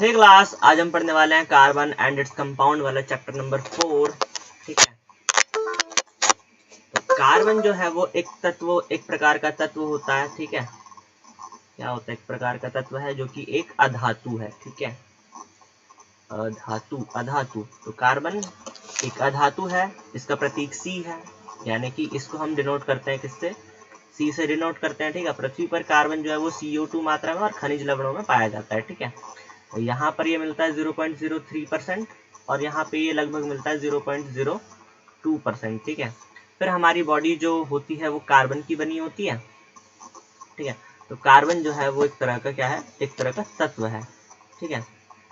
हे class, आज हम पढ़ने वाले हैं कार्बन एंड इट्स कंपाउंड वाला चैप्टर नंबर 4। ठीक है, तो कार्बन जो है वो एक प्रकार का तत्व होता है। ठीक है, क्या होता है? एक प्रकार का तत्व है जो कि एक अधातु है। ठीक है, अधातु। तो कार्बन एक अधातु है, इसका प्रतीक सी है, यानी कि इसको हम डिनोट करते हैं किससे? सी से डिनोट करते हैं। ठीक है, पृथ्वी पर कार्बन जो है वो CO2 मात्रा में और खनिज लवणों में पाया जाता है। ठीक है, यहाँ पर ये मिलता है 0.03% और यहाँ पे ये लगभग मिलता है 0.02%। ठीक है, फिर हमारी बॉडी जो होती है वो कार्बन की बनी होती है। ठीक है, तो कार्बन जो है वो एक तरह का क्या है? एक तरह का तत्व है। ठीक है,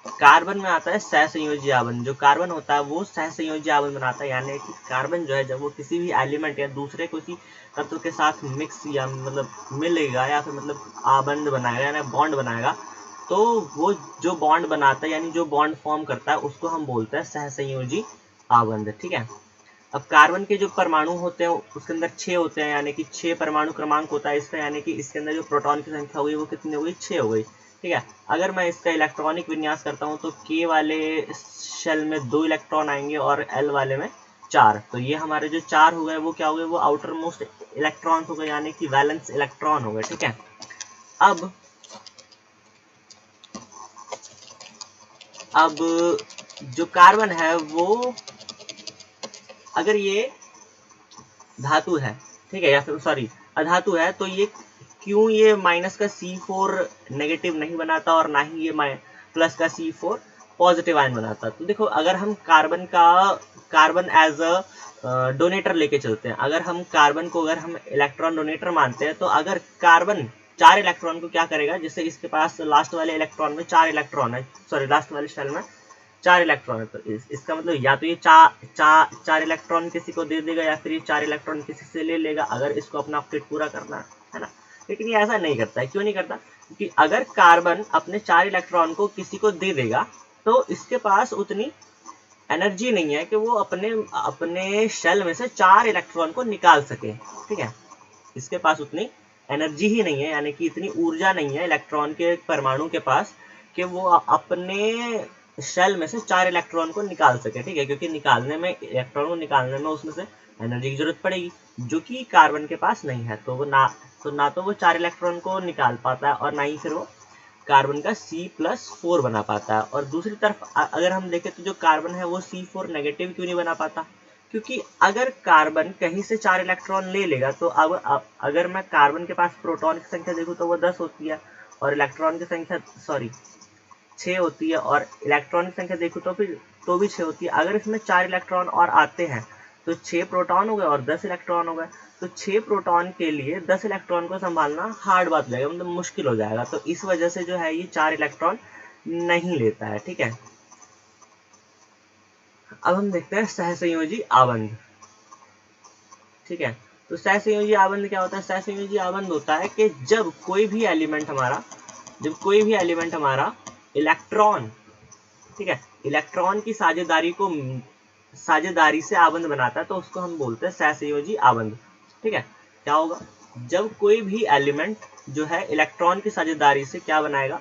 कार्बन में आता है सहसंयोजी आवरण। जो कार्बन होता है वो सहसंयोजी आवरण बनाता है, यानी कि कार्बन जो है जब वो किसी भी एलिमेंट या दूसरे किसी तत्व के साथ मिक्स या मतलब मिलेगा या फिर मतलब आबंध बनाएगा यानी बॉन्ड बनाएगा, तो वो जो बॉन्ड बनाता है यानी जो बॉन्ड फॉर्म करता है उसको हम बोलते हैं सहसंयोजी आबंध। ठीक है, अब कार्बन के जो परमाणु होते हैं उसके अंदर 6 होते हैं, यानी कि 6 परमाणु क्रमांक होता है इसका, यानी कि इसके अंदर जो प्रोटॉन की संख्या हो गई वो कितनी हो गई? 6 हो गई। ठीक है, अगर मैं इसका इलेक्ट्रॉनिक विन्यास करता हूँ तो K वाले शेल में 2 इलेक्ट्रॉन आएंगे और L वाले में 4। तो ये हमारे जो 4 हो गए वो क्या हो गए? वो आउटर मोस्ट इलेक्ट्रॉन हो गए, यानी कि वैलेंस इलेक्ट्रॉन हो गए। ठीक है, अब जो कार्बन है वो अगर ये धातु है, ठीक है, या फिर सॉरी अधातु है, तो ये क्यों ये माइनस का C4 नेगेटिव नहीं बनाता और ना ही ये प्लस का C4 पॉजिटिव आयन बनाता? तो देखो, अगर हम कार्बन एज अ डोनेटर लेके चलते हैं, अगर हम कार्बन को अगर हम इलेक्ट्रॉन डोनेटर मानते हैं, तो अगर कार्बन 4 इलेक्ट्रॉन को क्या करेगा? जैसे इसके पास लास्ट वाले इलेक्ट्रॉन में 4 इलेक्ट्रॉन है, सॉरी लास्ट वाले शेल में 4 इलेक्ट्रॉन है, तो इसका मतलब या तो ये चार इलेक्ट्रॉन किसी को दे देगा या फिर ये 4 इलेक्ट्रॉन किसी से ले लेगा अगर इसको अपना ऑक्टेट पूरा करना है ना। लेकिन ये ऐसा नहीं करता है। क्यों नहीं करता? क्योंकि अगर कार्बन अपने 4 इलेक्ट्रॉन को किसी को दे देगा तो इसके पास उतनी एनर्जी नहीं है कि वो अपने शेल में से 4 इलेक्ट्रॉन को निकाल सके। ठीक है, इसके पास उतनी एनर्जी ही नहीं है, यानी कि इतनी ऊर्जा नहीं है इलेक्ट्रॉन के परमाणु के पास कि वो अपने शेल में से 4 इलेक्ट्रॉन को निकाल सके। ठीक है, क्योंकि इलेक्ट्रॉन को निकालने में उसमें से एनर्जी की जरूरत पड़ेगी जो कि कार्बन के पास नहीं है। तो ना तो वो 4 इलेक्ट्रॉन को निकाल पाता है और ना ही फिर वो कार्बन का C+4 बना पाता है। और दूसरी तरफ अगर हम देखें तो जो कार्बन है वो C4 नेगेटिव क्यों नहीं बना पाता? क्योंकि अगर कार्बन कहीं से 4 इलेक्ट्रॉन ले लेगा तो अब अगर मैं कार्बन के पास प्रोटॉन की संख्या देखूं तो वो 10 होती है और इलेक्ट्रॉन की संख्या 6 होती है, और इलेक्ट्रॉन की संख्या देखो तो फिर तो भी 6 होती है। अगर इसमें 4 इलेक्ट्रॉन और आते हैं तो 6 प्रोटॉन हो गए और 10 इलेक्ट्रॉन हो गए। तो 6 प्रोटॉन के लिए 10 इलेक्ट्रॉन को संभालना हार्ड बात हो जाएगा, मतलब मुश्किल हो जाएगा। तो इस वजह से जो है ये 4 इलेक्ट्रॉन नहीं लेता है। ठीक है, अब हम देखते हैं सहसंयोजी आबंध। ठीक है, तो सहसंयोजी आबंध क्या होता है? सहसंयोजी आबंध होता है कि जब कोई भी एलिमेंट हमारा इलेक्ट्रॉन, ठीक है, इलेक्ट्रॉन की साझेदारी से आबंध बनाता है तो उसको हम बोलते हैं सहसंयोजी आबंध। ठीक है, क्या होगा? जब कोई भी एलिमेंट जो है इलेक्ट्रॉन की साझेदारी से क्या बनाएगा?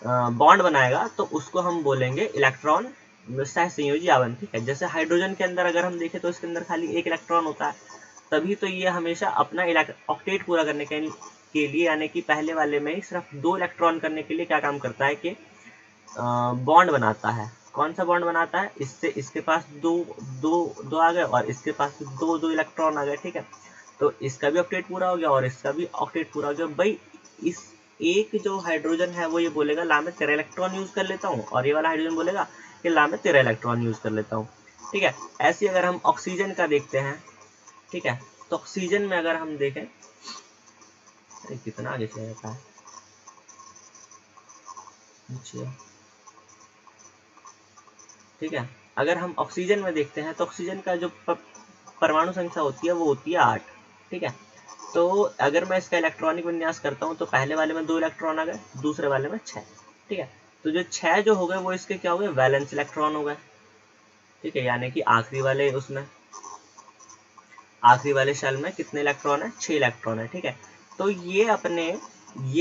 बॉन्ड बनाएगा, तो उसको हम बोलेंगे इलेक्ट्रॉन सहसंयोजी आबंध। ठीक है, जैसे हाइड्रोजन के अंदर अगर हम देखें तो इसके अंदर खाली एक इलेक्ट्रॉन होता है, तभी तो ये हमेशा अपना ऑक्टेट पूरा करने के लिए यानी कि पहले वाले में ही सिर्फ 2 इलेक्ट्रॉन करने के लिए क्या काम करता है कि बॉन्ड बनाता है। कौन सा बॉन्ड बनाता है? इससे इसके पास दो आ गए और इसके पास दो इलेक्ट्रॉन आ गए। ठीक है, तो इसका भी ऑक्टेट पूरा हो गया और इसका भी ऑक्टेट पूरा हो गया। भाई इस एक जो हाइड्रोजन है वो ये बोलेगा ला मैं 13 इलेक्ट्रॉन यूज कर लेता हूँ, और ये वाला हाइड्रोजन बोलेगा कि ला मैं 13 इलेक्ट्रॉन यूज कर लेता हूँ। ठीक है, ऐसे अगर हम ऑक्सीजन का देखते हैं, ठीक है, तो ऑक्सीजन में अगर हम देखें, कितना आगे चला जाता है, ठीक है, अगर हम ऑक्सीजन में देखते हैं तो ऑक्सीजन का जो परमाणु संख्या होती है वो होती है 8। ठीक है, तो अगर मैं इसका इलेक्ट्रॉनिक विन्यास करता हूँ तो पहले वाले में 2 इलेक्ट्रॉन आ गए, दूसरे वाले में 6। ठीक है, तो जो 6 जो हो गए वो इसके क्या हो गए? वैलेंस इलेक्ट्रॉन हो गए। ठीक है, यानी कि आखिरी वाले शेल में कितने इलेक्ट्रॉन है? 6 इलेक्ट्रॉन है। ठीक है, तो ये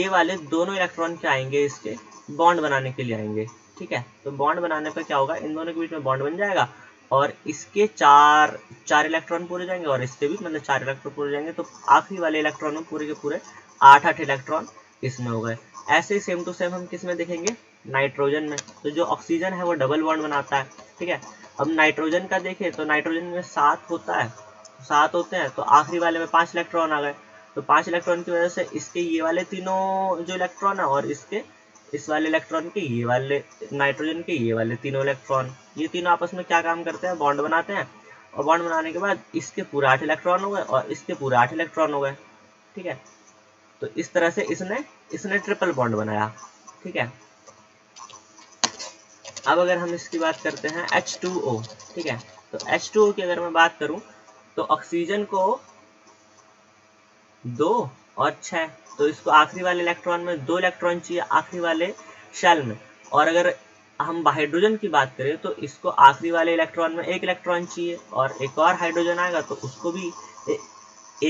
वाले दोनों इलेक्ट्रॉन क्या आएंगे? इसके बॉन्ड बनाने के लिए आएंगे। ठीक है। तो बॉन्ड बनाने पर क्या होगा, इन दोनों के बीच में बॉन्ड बन जाएगा और इसके चार इलेक्ट्रॉन पूरे जाएंगे और इसके भी मतलब 4 इलेक्ट्रॉन पूरे जाएंगे, तो आखिरी वाले इलेक्ट्रॉन में पूरे के पूरे 8 इलेक्ट्रॉन इसमें हो गए। ऐसे ही सेम टू सेम हम किस में देखेंगे, नाइट्रोजन में। तो जो ऑक्सीजन है वो डबल बॉन्ड बनाता है, ठीक है। अब नाइट्रोजन का देखें तो नाइट्रोजन में 7 होता है, 7 होते हैं, तो आखिरी वाले में 5 इलेक्ट्रॉन आ गए। तो 5 इलेक्ट्रॉन की वजह से इसके ये वाले तीनों जो इलेक्ट्रॉन है और इसके इस वाले इलेक्ट्रॉन के ये वाले नाइट्रोजन के ये वाले तीनों इलेक्ट्रॉन, ये तीनों आपस में क्या काम करते हैं, बॉन्ड बनाते हैं। और बॉन्ड बनाने के बाद इसके पूरे 8 इलेक्ट्रॉन हो गए और इसके पूरे 8 इलेक्ट्रॉन हो गए, ठीक है। तो इस तरह से इसने ट्रिपल बॉन्ड बनाया, ठीक है। अब अगर हम इसकी बात करते हैं H2O, ठीक है। तो H2O की अगर मैं बात करूं तो ऑक्सीजन को 2 और 6, तो इसको आखिरी वाले इलेक्ट्रॉन में 2 इलेक्ट्रॉन चाहिए आखिरी वाले शेल में। और अगर हम हाइड्रोजन की बात करें तो इसको आखिरी वाले इलेक्ट्रॉन में 1 इलेक्ट्रॉन चाहिए और एक और हाइड्रोजन आएगा तो उसको भी 1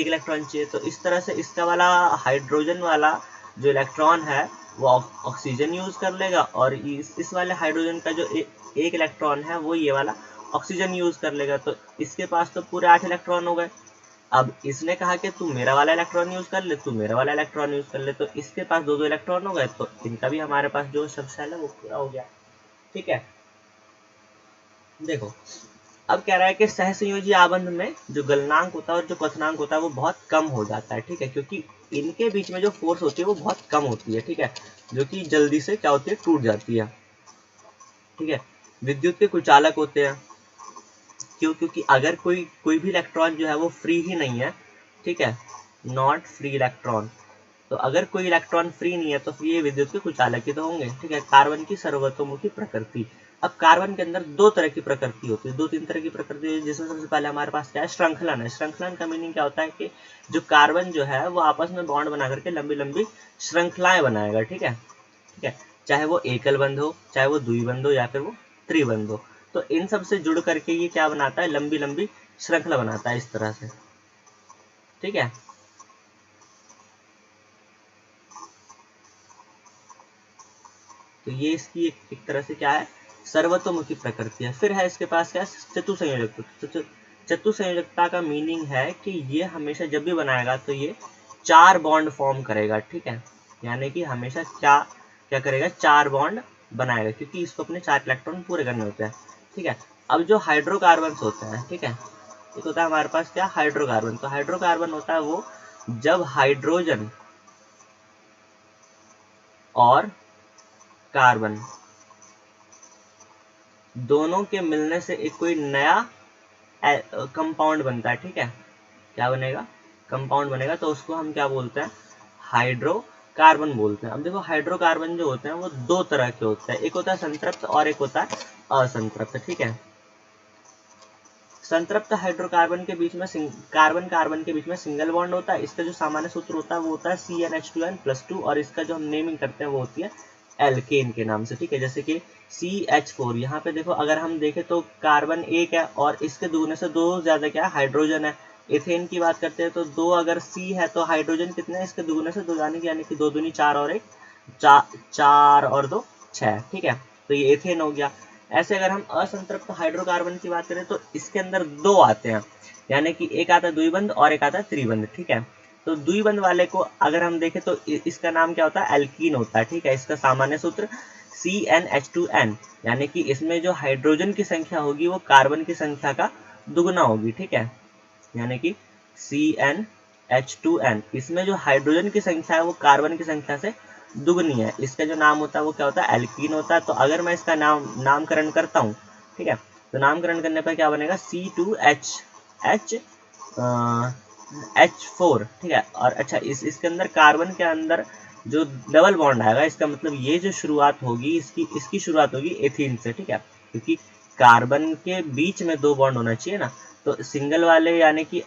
इलेक्ट्रॉन चाहिए। तो इस तरह से इसका वाला हाइड्रोजन वाला जो इलेक्ट्रॉन है वो ऑक्सीजन यूज कर लेगा और इस वाले हाइड्रोजन का जो एक इलेक्ट्रॉन है वो ये वाला ऑक्सीजन यूज कर लेगा। तो इसके पास तो पूरे 8 इलेक्ट्रॉन हो गए। अब इसने कहा कि तू मेरा वाला इलेक्ट्रॉन यूज कर ले, तू मेरा वाला इलेक्ट्रॉन यूज कर ले, तो इसके पास 2 इलेक्ट्रॉन हो गए, तो इनका भी हमारे पास जो सब शेल है वो पूरा हो गया, ठीक है। देखो अब कह रहा है कि सहसंयोजी आबंध में जो गलनांक होता है और जो क्वथनांक होता है वो बहुत कम हो जाता है, ठीक है, क्योंकि इनके बीच में जो फोर्स होती है वो बहुत कम होती है, ठीक है, जो कि जल्दी से क्या होती है, टूट जाती है, ठीक है। विद्युत के कुचालक होते हैं, क्यों, क्योंकि अगर कोई भी इलेक्ट्रॉन जो है वो फ्री ही नहीं है, ठीक है, नॉट फ्री इलेक्ट्रॉन, तो अगर कोई इलेक्ट्रॉन फ्री नहीं है तो फिर ये विद्युत के कुचालक ही तो होंगे, ठीक है। कार्बन की सर्वतोमुखी प्रकृति, अब कार्बन के अंदर 2 तरह की प्रकृति होती है, 2-3 तरह की प्रकृति है, जिसमें सबसे पहले हमारे पास क्या है, श्रृंखलन है। श्रृंखलन का मीनिंग क्या होता है कि जो कार्बन जो है वो आपस में बॉन्ड बना करके लंबी लंबी श्रृंखलाएं बनाएगा, ठीक है, ठीक है, चाहे वो एकल बंध हो, चाहे वो द्विबंध हो या फिर वो त्रिबंध हो। तो इन सब से जुड़ करके ये क्या बनाता है, लंबी लंबी श्रृंखला बनाता है इस तरह से, ठीक है। तो ये इसकी एक तरह से क्या है, सर्वतोमुखी प्रकृति है। फिर है इसके पास क्या, चतुसंयोजकता। तो चतुसंयोजकता का मीनिंग है कि ये हमेशा जब भी बनाएगा तो ये 4 बॉन्ड फॉर्म करेगा, ठीक है, यानी कि हमेशा क्या क्या करेगा, 4 बॉन्ड बनाएगा, क्योंकि इसको अपने 4 इलेक्ट्रॉन पूरे करने होते हैं, ठीक है। अब जो हाइड्रोकार्बन होते हैं, ठीक है, एक होता है हमारे पास क्या, हाइड्रोकार्बन। तो हाइड्रोकार्बन होता है वो जब हाइड्रोजन और कार्बन दोनों के मिलने से एक कोई नया कंपाउंड बनता है, ठीक है, क्या बनेगा, कंपाउंड बनेगा, तो उसको हम क्या बोलते हैं, हाइड्रोकार्बन बोलते हैं। अब देखो हाइड्रोकार्बन जो होते हैं वो 2 तरह के होते हैं, एक होता है संतृप्त और एक होता है असंतृप्त, ठीक है। संतृप्त हाइड्रोकार्बन के बीच में कार्बन कार्बन के बीच में सिंगल बॉन्ड होता है। इसका जो सामान्य सूत्र होता है वो होता है CnH2n+2 और इसका जो हम नेमिंग करते हैं वो होती है एल्केन के नाम से, ठीक है, जैसे कि CH4। यहाँ पे देखो अगर हम देखें तो कार्बन 1 है और इसके दुगने से 2 ज्यादा क्या है, हाइड्रोजन है। एथेन की बात करते हैं तो 2 अगर C है तो हाइड्रोजन कितने हैं, इसके दुगने से 2 यानी कि 2 दूनी 4 और 1 4 और 2 6, ठीक है, तो ये एथेन हो गया। ऐसे अगर हम असंतृप्त हाइड्रोकार्बन की बात करें तो इसके अंदर 2 आते हैं, यानी कि एक आता है द्विबंध और एक आता है त्रिबंध, ठीक है। तो द्विबंध वाले को अगर हम देखें तो इसका नाम क्या होता है, एल्कीन होता है, ठीक है। इसका सामान्य सूत्र CnH2n, यानी कि इसमें जो हाइड्रोजन की संख्या होगी वो कार्बन की संख्या का दुगना होगी, ठीक है, यानी कि CnH2n, इसमें जो हाइड्रोजन की संख्या है वो कार्बन की संख्या से दुगनी है। इसका जो नाम होता है वो क्या होता है, एल्कीन होता है। तो अगर मैं इसका नामकरण करता हूँ, ठीक है, तो नामकरण करने पर क्या बनेगा, C2H4, ठीक है। और अच्छा इसके अंदर कार्बन के अंदर जो डबल बॉन्ड आएगा, इसका मतलब ये जो शुरुआत होगी इसकी शुरुआत होगी एथीन से, ठीक है, क्योंकि कार्बन के बीच में 2 बॉन्ड होना चाहिए ना, तो सिंगल वाले यानी कि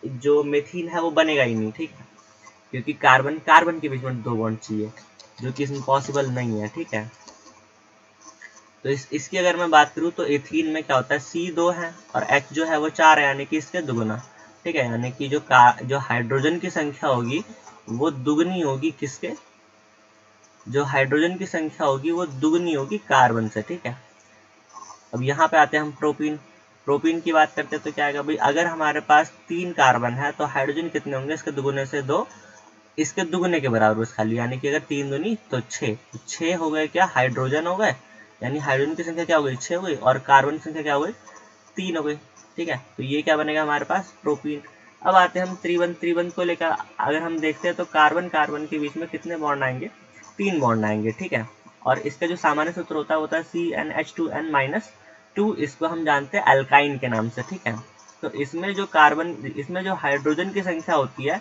जो मेथीन है वो बनेगा ही नहीं, ठीक है, क्योंकि कार्बन कार्बन के बीच में 2 बॉन्ड चाहिए, जो कि इसमें पॉसिबल नहीं है, ठीक है। तो इसकी अगर मैं बात करूँ तो एथीन में क्या होता है, C2 है और H जो है वो 4 है, यानी कि इसके दुगुना, ठीक है, यानी कि जो हाइड्रोजन की संख्या होगी वो दुगनी होगी किसके, जो हाइड्रोजन की संख्या होगी वो दुगनी होगी कार्बन से, ठीक है। अब यहाँ पे आते हैं हम प्रोपीन। प्रोपीन की बात करते हैं तो क्या आएगा भाई, अगर हमारे पास 3 कार्बन है तो हाइड्रोजन कितने होंगे, इसके दुगुने से 2, इसके दुगुने के बराबर बस खाली, यानी कि अगर 3 दूनी तो 6, तो 6 हो गए क्या, हाइड्रोजन हो गए, यानी हाइड्रोजन की संख्या क्या हो गई, 6 हो गई, और कार्बन की संख्या क्या हो गई, 3 हो गई, ठीक है। तो ये क्या बनेगा हमारे पास, प्रोपीन। अब आते हैं हम त्रिबंध। त्रिबंध को लेकर अगर हम देखते हैं तो कार्बन कार्बन के बीच में कितने बॉन्ड आएंगे, 3 बॉन्ड आएंगे, ठीक है। और इसका जो सामान्य सूत्र होता है CnH2n-2, इसको हम जानते हैं अल्काइन के नाम से, ठीक है। तो इसमें जो हाइड्रोजन की संख्या होती है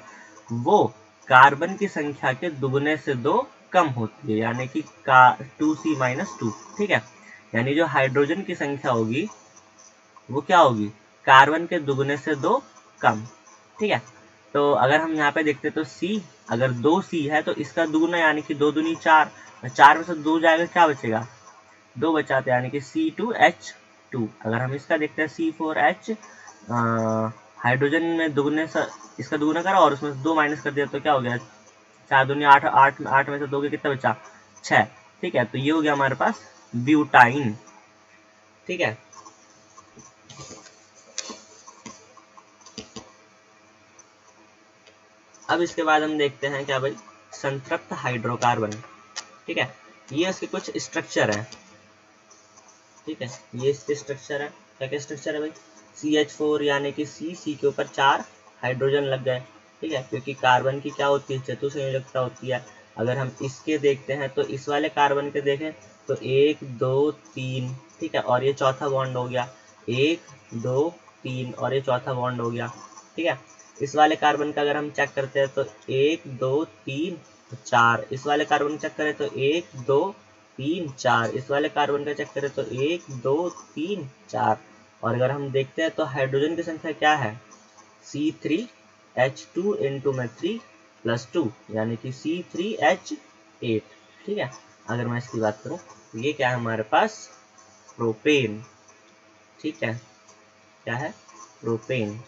वो कार्बन की संख्या के दुगने से 2 कम होती है, यानी कि 2C-2, ठीक है। यानी जो हाइड्रोजन की संख्या होगी वो क्या होगी, कार्बन के दुगने से 2 कम, ठीक है। तो अगर हम यहाँ पे देखते तो C, अगर 2C है तो इसका दुगुना यानी कि 2 दूनी 4, 4 में से 2 जाएगा, क्या बचेगा, 2 बचाते यानी कि C2H2। अगर हम इसका देखते हैं C4H, हाइड्रोजन में दुगने से इसका दुगुना करा और उसमें 2 माइनस कर दिया तो क्या हो गया, 4 दूनी 8, 8 में से 2 के कितना बचा, 6, ठीक है। तो ये हो गया हमारे पास ब्यूटाइन, ठीक है। अब इसके बाद हम देखते हैं क्या भाई, संतृप्त हाइड्रोकार्बन, ठीक है। ये इसके कुछ स्ट्रक्चर है, ठीक है। ये इसके स्ट्रक्चर है, क्या क्या स्ट्रक्चर है भाई, CH4 यानी कि C के ऊपर 4 हाइड्रोजन लग गए, ठीक है, क्योंकि कार्बन की क्या होती है, चतुसंयोजकता होती है। अगर हम इसके देखते हैं तो इस वाले कार्बन के देखें तो 1 2 3, ठीक है, और ये चौथा बॉन्ड हो गया, 1 2 3 और ये चौथा बॉन्ड हो गया, ठीक है। इस वाले कार्बन का अगर हम चेक करते हैं तो 1 2 3 4, इस वाले कार्बन चेक करें तो 1 2 3 4, इस वाले कार्बन का चेक करें तो 1 2 3 4, और अगर हम देखते हैं तो हाइड्रोजन की संख्या क्या है, C3H2 इंटू में 3 प्लस 2 यानी कि C3H8, ठीक है। अगर मैं इसकी बात करूं तो ये क्या है हमारे पास, प्रोपेन, ठीक है, क्या है, प्रोपेन।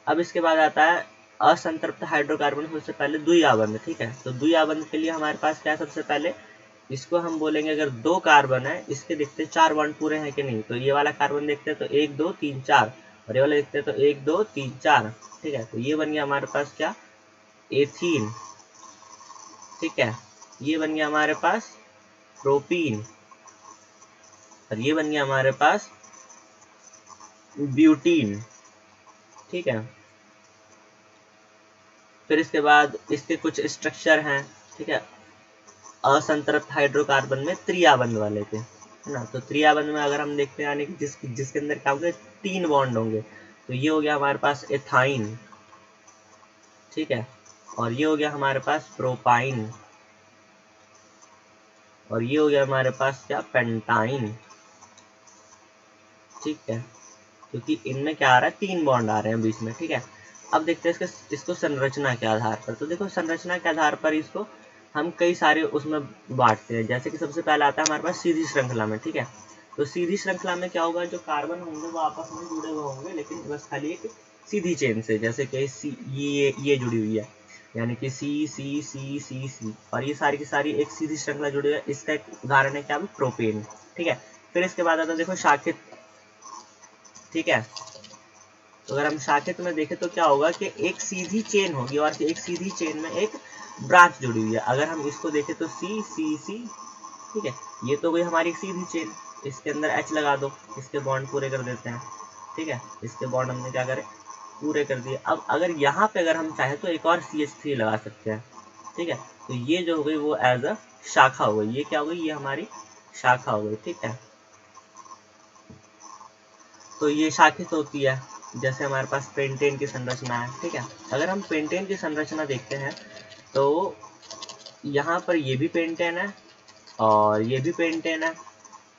अब इसके बाद आता है असंतृप्त हाइड्रोकार्बन, सबसे पहले द्विआबंध, ठीक है। तो द्विआबंध के लिए हमारे पास क्या है, सबसे पहले इसको हम बोलेंगे अगर 2 कार्बन है, इसके देखते हैं 4 बॉन्ड पूरे हैं कि नहीं, तो ये वाला कार्बन देखते हैं तो 1 2 3 4, और ये वाला देखते हैं तो 1 2 3 4, ठीक है। तो ये बन गया हमारे पास क्या, एथीन, ठीक है। ये बन गया हमारे पास प्रोपीन, और ये बन गया हमारे पास ब्यूटीन, ठीक है। फिर इसके बाद इसके कुछ स्ट्रक्चर हैं, ठीक है, असंतृप्त हाइड्रोकार्बन में त्रिआबंध वाले के, है ना। तो त्रिआबंध में अगर हम देखते हैं यानी कि जिसके अंदर क्या होंगे, 3 बॉन्ड होंगे, तो ये हो गया हमारे पास एथाइन, ठीक है, और ये हो गया हमारे पास प्रोपाइन, और ये हो गया हमारे पास क्या, पेंटाइन, ठीक है। क्योंकि इनमें क्या आ रहा है, 3 बॉन्ड आ रहे हैं बीच में, ठीक है। अब देखते हैं इसको संरचना के आधार पर। तो देखो संरचना के आधार पर इसको हम कई सारे उसमें बांटते हैं, जैसे कि सबसे पहला आता है हमारे पास सीधी श्रृंखला में, ठीक है। तो सीधी श्रृंखला में क्या होगा, जो कार्बन होंगे वो आपस में जुड़े हुए होंगे, लेकिन बस खाली एक सीधी चेन से, जैसे कि ये जुड़ी हुई है, यानी कि सी सी सी सी सी, और ये सारी की सारी एक सीधी श्रृंखला जुड़ी है। इसका एक उदाहरण है क्या, प्रोपेन, ठीक है। फिर इसके बाद आता है देखो शाखित, ठीक है। तो अगर हम शाखित में देखें तो क्या होगा कि एक सीधी चेन होगी और एक सीधी चेन में एक ब्रांच जुड़ी हुई है। अगर हम इसको देखें तो सी सी सी, ठीक है, ये तो गई हमारी सीधी चेन, इसके अंदर H लगा दो, इसके बॉन्ड पूरे कर देते हैं, ठीक है। इसके बॉन्ड हमने क्या करे, पूरे कर दिए। अब अगर यहाँ पे अगर हम चाहे तो एक और CH3 लगा सकते हैं, ठीक है। तो ये जो हो गई वो एज अ शाखा हो गई, ये क्या हो गई, ये हमारी शाखा हो गई, ठीक है। तो ये शाखित होती है, जैसे हमारे पास पेंटेन की संरचना है, ठीक है। अगर हम पेंटेन की संरचना देखते हैं तो यहाँ पर ये भी पेंटेन है और ये भी पेंटेन है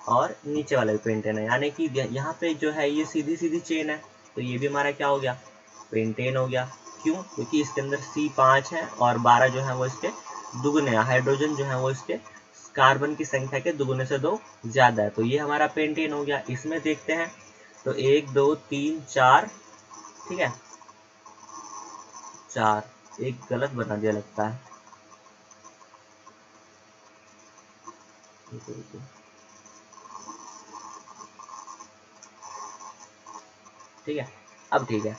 और नीचे वाला भी पेंटेन है, यानी कि यहाँ पे जो है ये सीधी सीधी चेन है, तो ये भी हमारा क्या हो गया, पेंटेन हो गया। क्यों, क्योंकि इसके अंदर C5 है और 12 जो है वो इसके दुगुने, हाइड्रोजन जो है वो इसके कार्बन की संख्या के दुगुने से 2 ज्यादा है, तो ये हमारा पेंटेन हो गया। इसमें देखते हैं तो 1 2 3 4, ठीक है, 4, एक गलत बना दिया लगता है, ठीक है, अब ठीक है।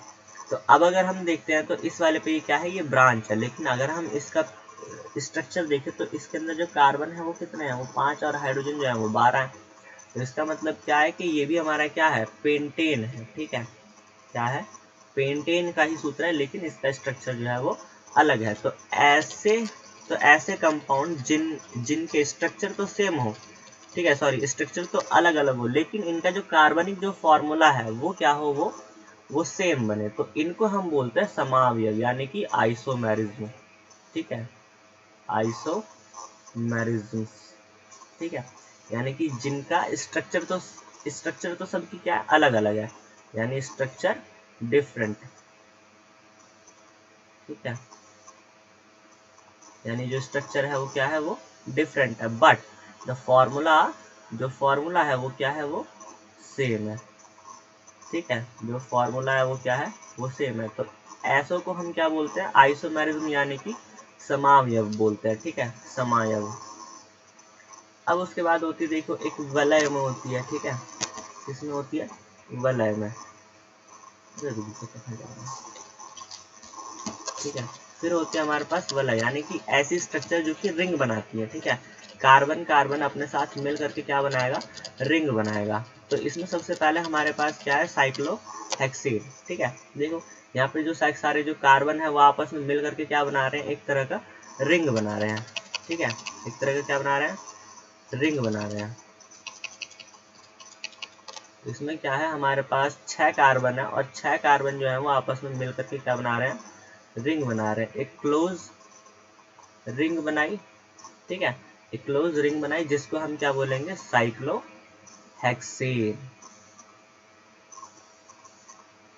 तो अब अगर हम देखते हैं तो इस वाले पे ये क्या है, ये ब्रांच है, लेकिन अगर हम इसका स्ट्रक्चर देखें तो इसके अंदर जो कार्बन है वो कितने हैं, वो 5 और हाइड्रोजन जो है वो 12 है। तो इसका मतलब क्या है कि ये भी हमारा क्या है, पेंटेन है। ठीक है, क्या है, पेंटेन का ही सूत्र है, लेकिन इसका स्ट्रक्चर जो है वो अलग है। तो ऐसे कंपाउंड जिनके स्ट्रक्चर तो सेम हो, ठीक है, सॉरी स्ट्रक्चर तो अलग अलग हो, लेकिन इनका जो कार्बनिक जो फॉर्मूला है वो क्या हो, वो सेम बने, तो इनको हम बोलते हैं समावयव, यानी कि आइसोमेरिज्म। ठीक है, आइसोमेरिज्म। ठीक है, यानी कि जिनका स्ट्रक्चर तो सबकी क्या है, अलग अलग है, यानी स्ट्रक्चर डिफरेंट। ठीक है, यानी जो स्ट्रक्चर है वो क्या है, वो डिफरेंट है, बट द फॉर्मूला, जो फॉर्मूला है वो क्या है, वो सेम है। ठीक है, जो फॉर्मूला है वो क्या है, वो सेम है। तो ऐसो को हम क्या बोलते हैं, आइसोमेरिज्म, यानी कि समावयव बोलते हैं। ठीक है, समावयव। अब उसके बाद होती है, देखो, एक वलय में होती है। ठीक है, किसमें होती है, वलय में। ठीक है, फिर होते हैं हमारे पास वलय, यानी कि ऐसी स्ट्रक्चर जो कि रिंग बनाती है। ठीक है, कार्बन कार्बन अपने साथ मिल करके क्या बनाएगा, रिंग बनाएगा। तो इसमें सबसे पहले हमारे पास क्या है, साइक्लोहेक्सेन। ठीक है, देखो यहाँ पे जो सारे जो कार्बन है वो आपस में मिल करके क्या बना रहे हैं, एक तरह का रिंग बना रहे हैं। ठीक है, एक तरह का क्या बना रहे हैं, रिंग बना रहे हैं। इसमें क्या है, हमारे पास 6 कार्बन है, और 6 कार्बन जो है वो आपस में मिल करके क्या बना रहे हैं, रिंग बना रहे हैं, एक क्लोज रिंग बनाई। ठीक है, एक क्लोज रिंग बनाई, जिसको हम क्या बोलेंगे, साइक्लोहेक्सेन।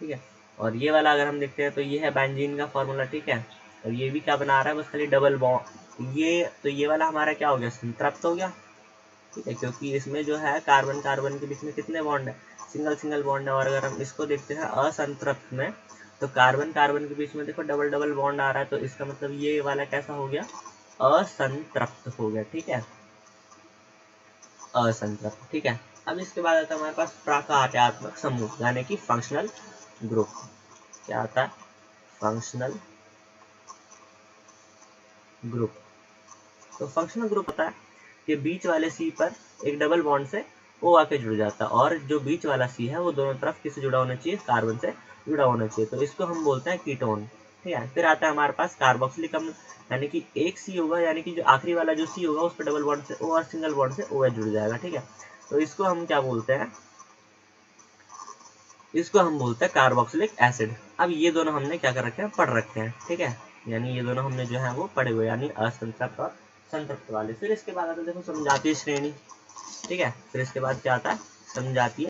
ठीक है, और ये वाला अगर हम देखते हैं तो ये है बेंजीन का फॉर्मूला। ठीक है, और ये भी क्या बना रहा है, बस खाली डबल बॉन्ड। ये वाला हमारा क्या हो गया, संतृप्त हो गया। ठीक है, क्योंकि इसमें जो है कार्बन कार्बन के बीच में कितने बॉन्ड है, सिंगल सिंगल बॉन्ड है। और अगर हम इसको देखते हैं असंतृप्त में, तो कार्बन कार्बन के बीच में देखो डबल डबल बॉन्ड आ रहा है, तो इसका मतलब ये वाला कैसा हो गया, असंतृप्त हो गया। ठीक है, असंतृप्त। ठीक है, अब इसके बाद आता है हमारे पास प्राकार्यात्मक समूह, यानी कि फंक्शनल ग्रुप। क्या आता है, फंक्शनल ग्रुप। तो फंक्शनल ग्रुप होता है कि बीच वाले सी पर एक डबल बॉन्ड से ओ आके जुड़ जाता है, और जो बीच वाला सी है वो दोनों तरफ किससे जुड़ा होना चाहिए, कार्बन से जुड़ा होना चाहिए। तो इसको हम बोलते हैं कीटोन। ठीक है, फिर आता है हमारे पास कार्बोक्सिलिक अम्ल, यानी कि एक सी होगा, यानी कि जो आखिरी वाला जो सी होगा उस पर डबल बॉन्ड से ओ और सिंगल बॉन्ड से ओ जुड़ जाएगा। ठीक है, तो इसको हम क्या बोलते हैं, इसको हम बोलते हैं कार्बोक्सिलिक एसिड। अब ये दोनों हमने क्या कर रखे हैं, पढ़ रखे हैं। ठीक है, यानी ये दोनों हमने जो है वो पढ़े हुए, यानी असंतृप्त और संतृप्त वाले। फिर इसके बाद आता है देखो समजातीय श्रेणी। ठीक है, फिर इसके बाद क्या आता है, समजातीय